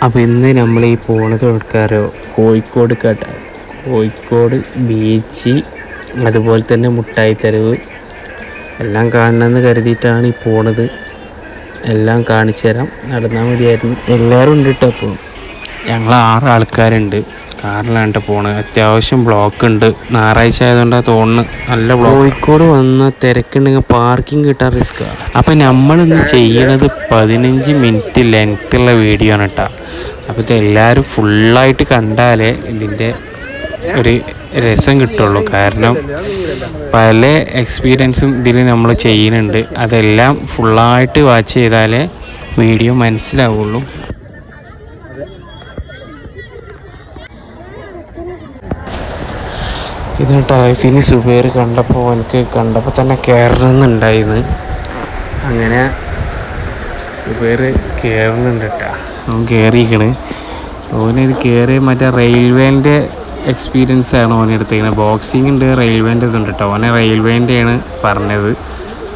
അപ്പോൾ ഇന്ന് നമ്മൾ ഈ പോണത് എടുക്കാറോ കോഴിക്കോട് കേട്ട കോഴിക്കോട് ബീച്ച്, അതുപോലെ തന്നെ മുട്ടായി തെരുവ് എല്ലാം കാണണമെന്ന് കരുതിയിട്ടാണ് ഈ പോണത്. എല്ലാം കാണിച്ചു തരാം, നടന്നാൽ മതിയായിരുന്നു. എല്ലാവരും ഉണ്ട് കേട്ടോ. അപ്പോൾ ഞങ്ങൾ 6 ആൾക്കാരുണ്ട്. കാറിലാണ് പോണത്. അത്യാവശ്യം ബ്ലോക്ക് ഉണ്ട്, ഞായറാഴ്ച ആയതുകൊണ്ടാണ് തോന്നുന്നു. നല്ല ബ്ലോക്ക്. കോഴിക്കോട് വന്ന തിരക്കുണ്ടെങ്കിൽ പാർക്കിംഗ് കിട്ടാൻ റിസ്ക്കാണ്. അപ്പം നമ്മളിന്ന് ചെയ്യണത് 15 മിനിറ്റ് ലെങ്ത്തുള്ള വീഡിയോ ആണ് കേട്ടോ. അപ്പോൾ ഇതെല്ലാവരും ഫുള്ളായിട്ട് കണ്ടാലേ ഇതിൻ്റെ ഒരു രസം കിട്ടുള്ളൂ. കാരണം പല എക്സ്പീരിയൻസും ഇതിൽ നമ്മൾ ചെയ്യുന്നുണ്ട്. അതെല്ലാം ഫുള്ളായിട്ട് വാച്ച് ചെയ്താലേ വീഡിയോ മനസ്സിലാവുള്ളൂ. ഇതേട്ടാ ഇതിന് സുബൈർ കണ്ടപ്പോൾ തന്നെ കയറണമെന്നുണ്ടായിരുന്നു. അങ്ങനെ സുബൈർ കയറുന്നുണ്ട് കേട്ടോ. അവൻ കയറിയിരിക്കണ്. ഓനിത് കയറി മറ്റേ റെയിൽവേൻ്റെ എക്സ്പീരിയൻസ് ആണ് ഓനെടുത്തേക്കുന്നത്. ബോക്സിംഗ് ഉണ്ട്, റെയിൽവേൻ്റെ ഇതുണ്ട് കേട്ടോ. ഓനെ റെയിൽവേൻ്റെയാണ് പറഞ്ഞത്.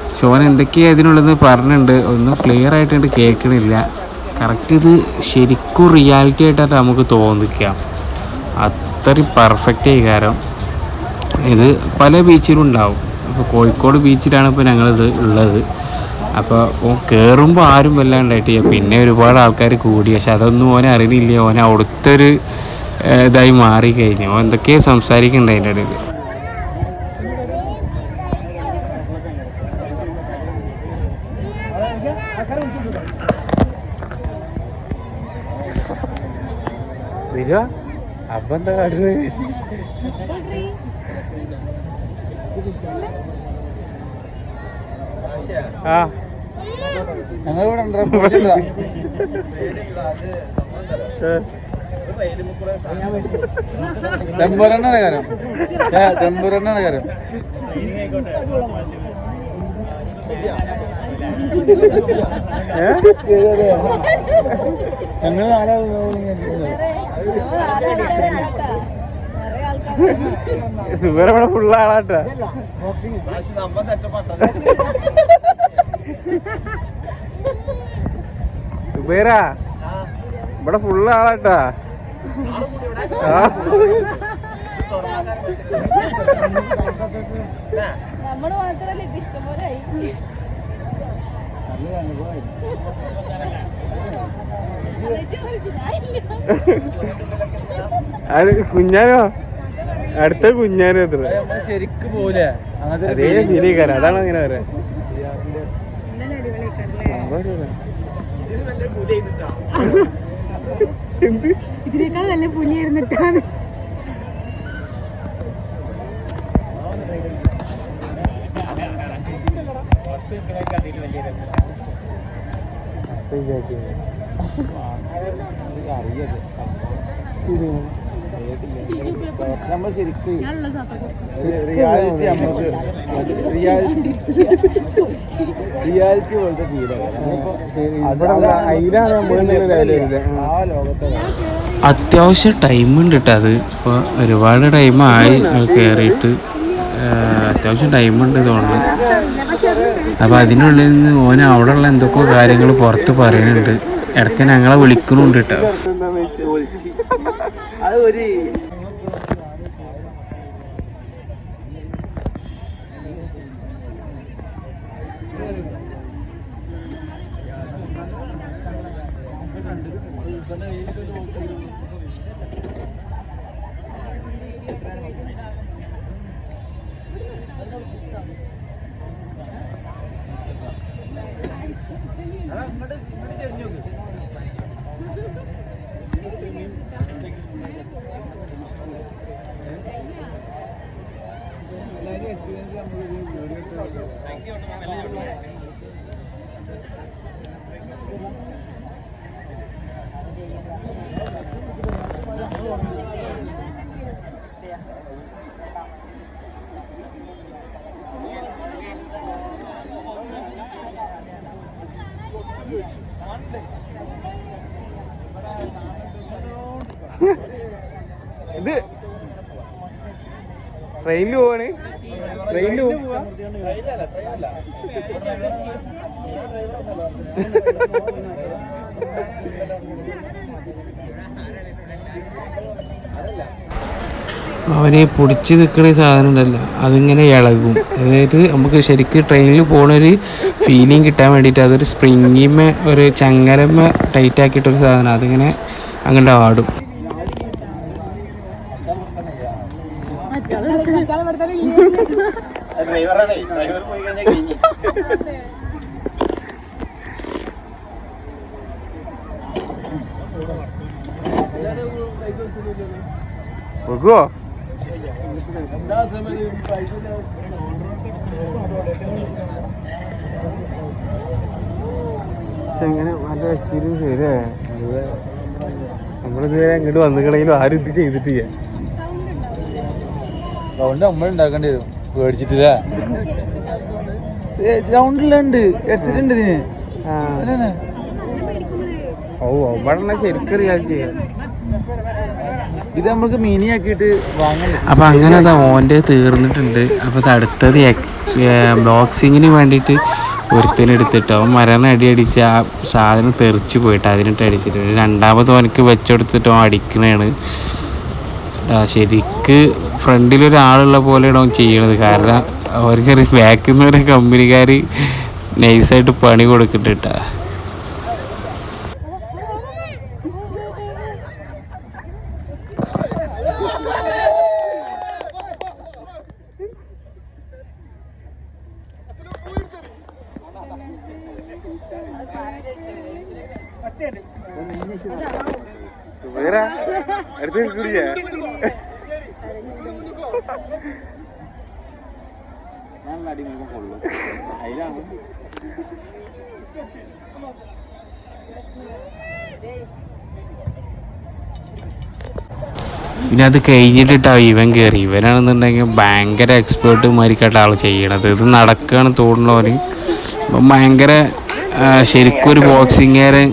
പക്ഷെ ഓൻ എന്തൊക്കെയാണ് ഇതിനുള്ളതെന്ന് പറഞ്ഞിട്ടുണ്ട്. ഒന്നും ക്ലിയർ ആയിട്ട് കേൾക്കണില്ല. കറക്റ്റ് ഇത് ശരിക്കും റിയാലിറ്റി ആയിട്ടാണ് നമുക്ക് തോന്നിക്കാം. അത്രയും പെർഫെക്റ്റ് ആയി. കാരണം ഇത് പല ബീച്ചിലും ഉണ്ടാവും. അപ്പോൾ കോഴിക്കോട് ബീച്ചിലാണ് ഇപ്പോൾ ഞങ്ങളിത് ഉള്ളത്. അപ്പോൾ ഓൻ കയറുമ്പോൾ ആരും വല്ലാണ്ടായിട്ട് പിന്നെ ഒരുപാട് ആൾക്കാർ കൂടി. പക്ഷെ അതൊന്നും ഓനെ അറിയില്ല. ഓനെ അവിടുത്തൊരു ഇതായി മാറിക്കഴിഞ്ഞു. ഓൻ എന്തൊക്കെയോ സംസാരിക്കുന്നുണ്ട് അതിൻ്റെ ഇടയിൽ. വരിക അപ്പം എന്താ കാട്ടുന്നത്? ആ ഞങ്ങളിവിടെ ടെമ്പൂരണ്ണാണ് കാര്യം. ടെമ്പൂരണ്ണാണ് കാര്യം. ഞങ്ങൾ സുബൈർ ഇവിടെ ഫുള്ള് ആളാട്ടാ. സുബൈറാ ഇവിടെ ഫുള്ള് ആളാട്ടാ. കുഞ്ഞാനോ അടുത്ത കുഞ്ഞാനോ എത്ര ശരിക്ക് പോലെ അതേ ഫീലിക്കാര. അതാണ് അങ്ങനെ പറയാ. ഇതിനേക്കാൾ നല്ല പുലിയായിരുന്നിട്ടാണ്. നമ്മൾ ശരിക്കും റിയാലിറ്റി പോലത്തെ അത്യാവശ്യം ടൈമുണ്ട് കേട്ടോ. അത് ഇപ്പോൾ ഒരുപാട് ടൈമായി കയറിയിട്ട്. അത്യാവശ്യം ടൈമുണ്ട് തോന്നുന്നു. അപ്പോൾ അതിനുള്ളിൽ നിന്ന് ഓന് അവിടെയുള്ള എന്തൊക്കെയോ കാര്യങ്ങൾ പുറത്ത് പറയുന്നുണ്ട്. ഇടയ്ക്ക് ഞങ്ങളെ വിളിക്കുന്നുണ്ട് കേട്ടോ. അത് ഒരു ഇത് ട്രെയിനിൽ പോവാണ്. ട്രെയിനിൽ പോവാ. അവന് പൊടിച്ച് നിൽക്കുന്ന സാധനം ഉണ്ടല്ലോ, അതിങ്ങനെ ഇളകും. അതായത് നമുക്ക് ശരിക്കും ട്രെയിനിൽ പോണൊരു ഫീലിംഗ് കിട്ടാൻ വേണ്ടിയിട്ട് അതൊരു സ്പ്രിങ്ങിമേ ഒരു ചങ്ങലമ്മ ടൈറ്റ് ആക്കിയിട്ടൊരു സാധനം, അതിങ്ങനെ അങ്ങോട്ട് ആടും. വെക്കുവോ? പക്ഷെ ഇങ്ങനെ നല്ല എക്സ്പീരിയൻസ് വരേ. നമ്മളിതുവരെ അങ്ങോട്ട് വന്നിക്കണെങ്കിലും ആരും ഇത് ചെയ്തിട്ടില്ല. സൗണ്ട് നമ്മൾ ഉണ്ടാക്കേണ്ടി വരും പേടിച്ചിട്ടില്ല. സൗണ്ടിലുണ്ട് ഹെഡ്സെറ്റ് ഉണ്ട് ഇതിന്. ഓ അവിടെ ശരിക്കും റിയാക്ട് ചെയ്യാം. ഇത് നമുക്ക് മിനി ആക്കിയിട്ട് വാങ്ങാൻ. അപ്പം അങ്ങനെ അതാ ഓൻ്റെ തീർന്നിട്ടുണ്ട്. അപ്പോൾ അത് അടുത്തത് ബോക്സിങ്ങിന് വേണ്ടിയിട്ട് ഒരുത്തിനെടുത്തിട്ട് അവൻ മരണം അടിച്ച് ആ സാധനം തെറിച്ച് പോയിട്ട് അതിനിട്ട് അടിച്ചിട്ടുണ്ട്. രണ്ടാമത് അവനക്ക് വെച്ചെടുത്തിട്ട് അവൻ അടിക്കണതാണ്. ശരിക്ക് ഫ്രണ്ടിലൊരാളുള്ള പോലെയാണ് അവൻ ചെയ്യണത്. കാരണം അവർക്ക് ബാക്കിൽ നിന്ന് ഒരു കമ്പനിക്കാർ നൈസായിട്ട് പണി കൊടുക്കണ്ടിട്ടാ. പിന്നെ അത് കഴിഞ്ഞിട്ടിട്ടാണ് ഇവൻ കയറി. ഇവനാണെന്നുണ്ടെങ്കിൽ ഭയങ്കര എക്സ്പേർട്ട് മാതിരിക്കായിട്ട് ആൾ ചെയ്യണത്. ഇത് നടക്കുകയാണ് തോന്നുന്നവന്. അപ്പം ഭയങ്കര ശരിക്കും ഒരു ബോക്സിങ്ങേരെ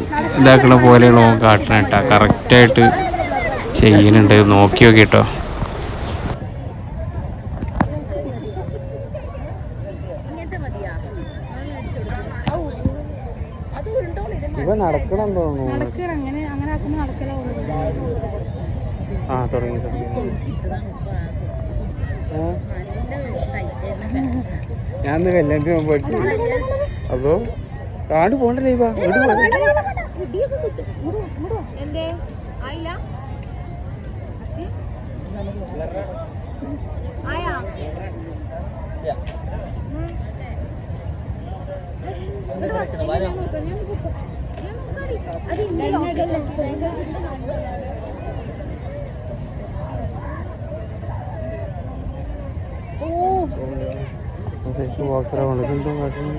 ഇതാക്കണ പോലെയുള്ള കാട്ടണ കേട്ടോ. കറക്റ്റായിട്ട് ചെയ്യുന്നുണ്ട്. നോക്കി നോക്കി കേട്ടോ. ഇവ നടക്കണം തോന്നുന്നു. ആ തുടങ്ങി ഞാൻ കല്യാണത്തിന് മുമ്പ് പഠിച്ചു. അപ്പോൾ കാട് പോണ്ടല്ലേ ഇവ ബോക്സറെ കൊണ്ട് എന്തോ കാട്ടുന്നു.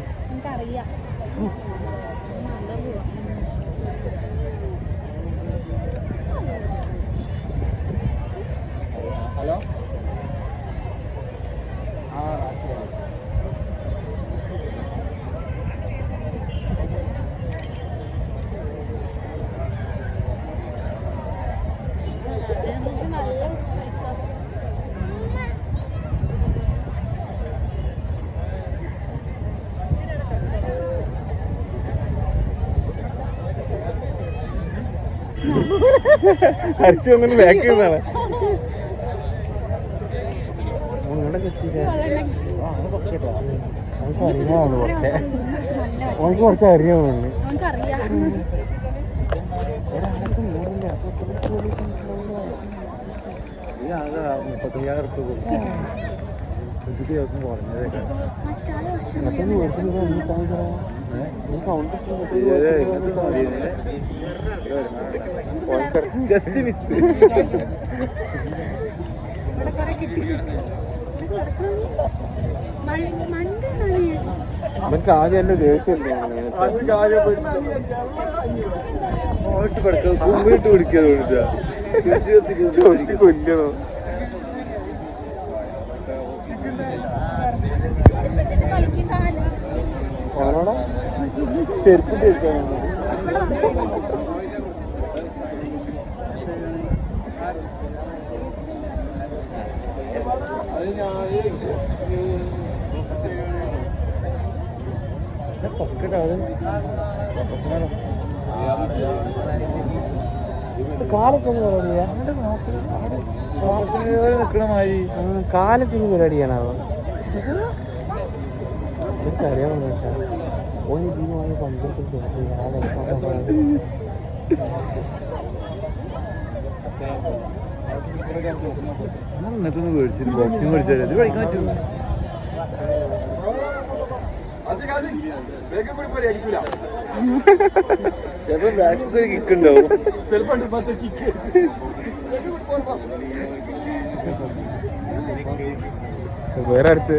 ഹലോ അരിച്ചു വന്നിട്ട് ബാക്ക് ചെയ്യുന്നതാണ്. ഓനക്ക് കുറച്ച് അറിയാവുന്നുണ്ട്. അവർക്ക് ആദ്യം എന്റെ ദേഷ്യം കുമ്പിട്ട് പിടിക്കാതെ കൊല്ലണോ. ഓനോടാ ചെരുപ്പിട്ട് വെച്ചാൽ പൊക്കട്ടാ. അത് കാലത്തിന് പരിപാടിയാ നിക്കണ മാതിരി കാലത്തിന് പരിപാടിയാണോ എനിക്കറിയാൻ ഒരു ഇതിനുമായി പങ്കെടുത്തിട്ട് ഇന്നത്തെ മേടിച്ചു ബോക്സിങ് മേടിച്ചാൽ ഇത് പഠിക്കാൻ പറ്റും കിക്കുണ്ടാവും വേറെ അടുത്ത്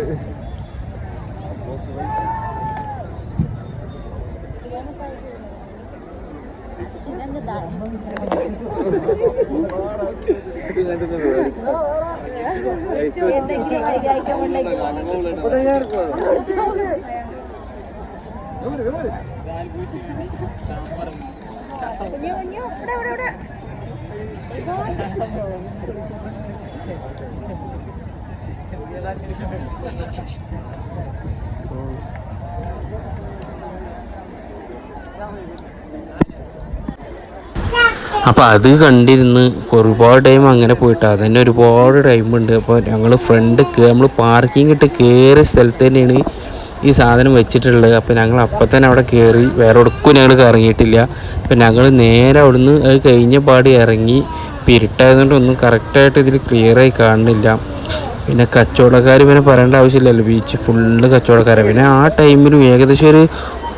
അപ്പോൾ അത് കണ്ടിരുന്ന് ഒരുപാട് ടൈം അങ്ങനെ പോയിട്ട് അതന്നെ ഒരുപാട് ടൈമുണ്ട്. അപ്പോൾ ഞങ്ങൾ നമ്മൾ പാർക്കിംഗ് ഇട്ട് കയറിയ സ്ഥലത്ത് തന്നെയാണ് ഈ സാധനം വെച്ചിട്ടുള്ളത്. അപ്പോൾ ഞങ്ങൾ അപ്പം തന്നെ അവിടെ കയറി, വേറെ ഒടുക്കും ഞങ്ങൾ കറങ്ങിയിട്ടില്ല. അപ്പോൾ ഞങ്ങൾ നേരെ അവിടുന്ന് അത് കഴിഞ്ഞ പാടി ഇറങ്ങി. ഇരുട്ടായതുകൊണ്ട് ഒന്നും കറക്റ്റായിട്ട് ഇതിൽ ക്ലിയറായി കാണുന്നില്ല. പിന്നെ കച്ചവടക്കാർ പിന്നെ പറയേണ്ട ആവശ്യമില്ലല്ലോ, ബീച്ച് ഫുള്ള് കച്ചവടക്കാരാണ്. പിന്നെ ആ ടൈമിലും ഏകദേശം ഒരു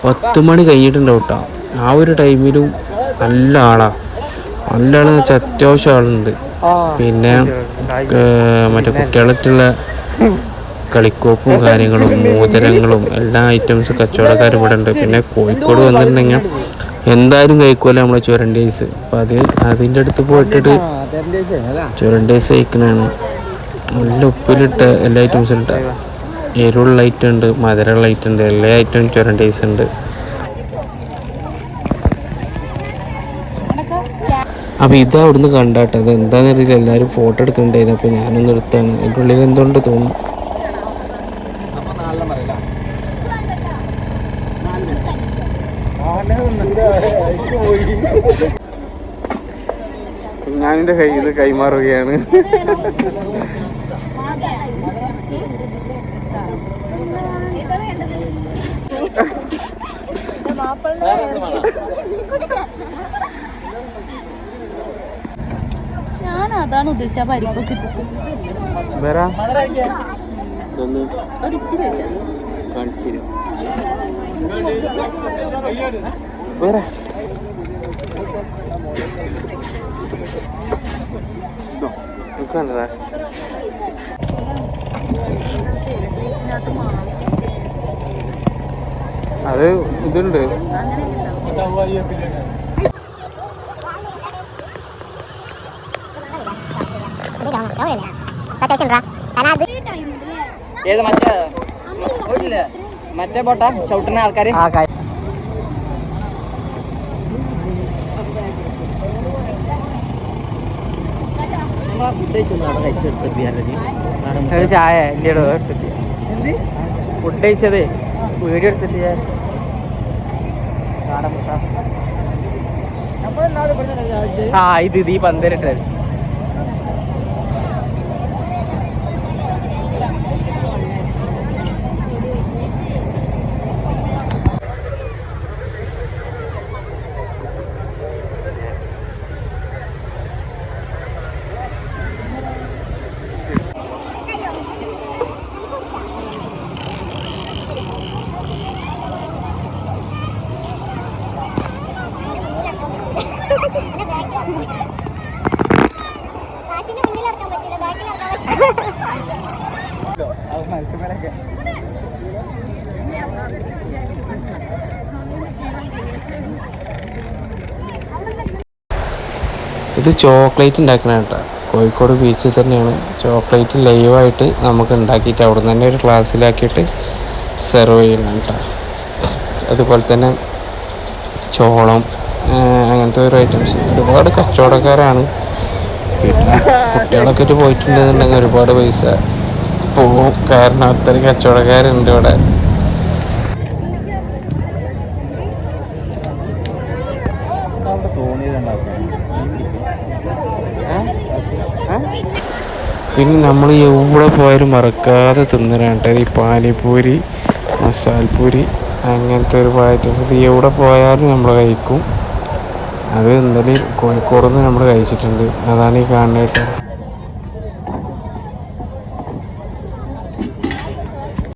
10 മണി കഴിഞ്ഞിട്ടുണ്ടാവും കേട്ടോ. ആ ഒരു ടൈമിലും നല്ല ആളാണ് വെച്ചാൽ അത്യാവശ്യം ആളുണ്ട്. പിന്നെ മറ്റേ കുട്ടികളായിട്ടുള്ള കളിക്കോപ്പും കാര്യങ്ങളും മോതിരങ്ങളും എല്ലാ ഐറ്റംസും കച്ചവടക്കാർ ഇവിടെ ഉണ്ട്. പിന്നെ കോഴിക്കോട് വന്നിട്ടുണ്ടെങ്കിൽ എന്തായാലും കഴിക്കുമല്ലോ നമ്മളെ ചുരണ്ടേസ്. അപ്പം അതിൻ്റെ അടുത്ത് പോയിട്ടിട്ട് ചുരണ്ടേസ് കഴിക്കണതാണ്. നല്ല ഉപ്പിലിട്ട എല്ലാ ഐറ്റംസും ഉണ്ട്, എരിവുള്ള ഐറ്റം ഉണ്ട്, മധുരമുള്ള ഐറ്റം ഉണ്ട്, എല്ലാ ഐറ്റവും ചുരണ്ടേസ് ഉണ്ട്. അപ്പോൾ ഇത് അവിടുന്ന് കണ്ടാട്ടെ, അത് എന്താണെന്ന് അറിയില്ല, എല്ലാവരും ഫോട്ടോ എടുക്കണ്ടായിരുന്നു. അപ്പോൾ ഞാനൊന്ന് എടുത്താണ്. അതിൻ്റെ ഉള്ളിൽ എന്തുകൊണ്ട് തോന്നുന്നു. ഞാനെൻ്റെ കയ്യിൽ നിന്ന് കൈമാറുകയാണ്. ഞാൻ അതാണ് ഉദ്ദേശിച്ച പരിപ്പൊക്കെ അത് ഇതുണ്ട്. ഏത് മറ്റേ ബോട്ടാ ചവിട്ടുന്ന ആൾക്കാര് ചായ ഫുഡ് കഴിച്ചത് വീഡിയോ എടുത്തിട്ട് ഇത് ഈ പന്തലിട്ടത്. ഇത് ചോക്ലേറ്റ് ഉണ്ടാക്കണ കേട്ടോ. കോഴിക്കോട് ബീച്ചിൽ തന്നെയാണ് ചോക്ലേറ്റ് ലൈവായിട്ട് നമുക്ക് ഉണ്ടാക്കിയിട്ട് അവിടെ നിന്ന് തന്നെ ഒരു ഗ്ലാസ്സിലാക്കിയിട്ട് സെർവ് ചെയ്യണം കേട്ടോ. അതുപോലെ തന്നെ ചോളം, അങ്ങനത്തെ ഒരു ഐറ്റംസ്. ഒരുപാട് കച്ചവടക്കാരാണ്. പിന്നെ കുട്ടികളൊക്കെ ആയിട്ട് പോയിട്ടുണ്ടെന്നുണ്ടെങ്കിൽ ഒരുപാട് പൈസ പോവും, കാരണം അത്രയും കച്ചവടക്കാരുണ്ട് ഇവിടെ. പിന്നെ നമ്മൾ എവിടെ പോയാലും മറക്കാതെ തിന്നലാണ് ഈ പാനിപൂരി, മസാലപ്പൂരി, അങ്ങനത്തെ ഒരു ഐറ്റംസ് എവിടെ പോയാലും നമ്മൾ കഴിക്കും. അത് എന്തായാലും കോഴിക്കോട് നിന്ന് നമ്മൾ കഴിച്ചിട്ടുണ്ട്. അതാണ് ഈ കാണുന്നത് കേട്ടോ.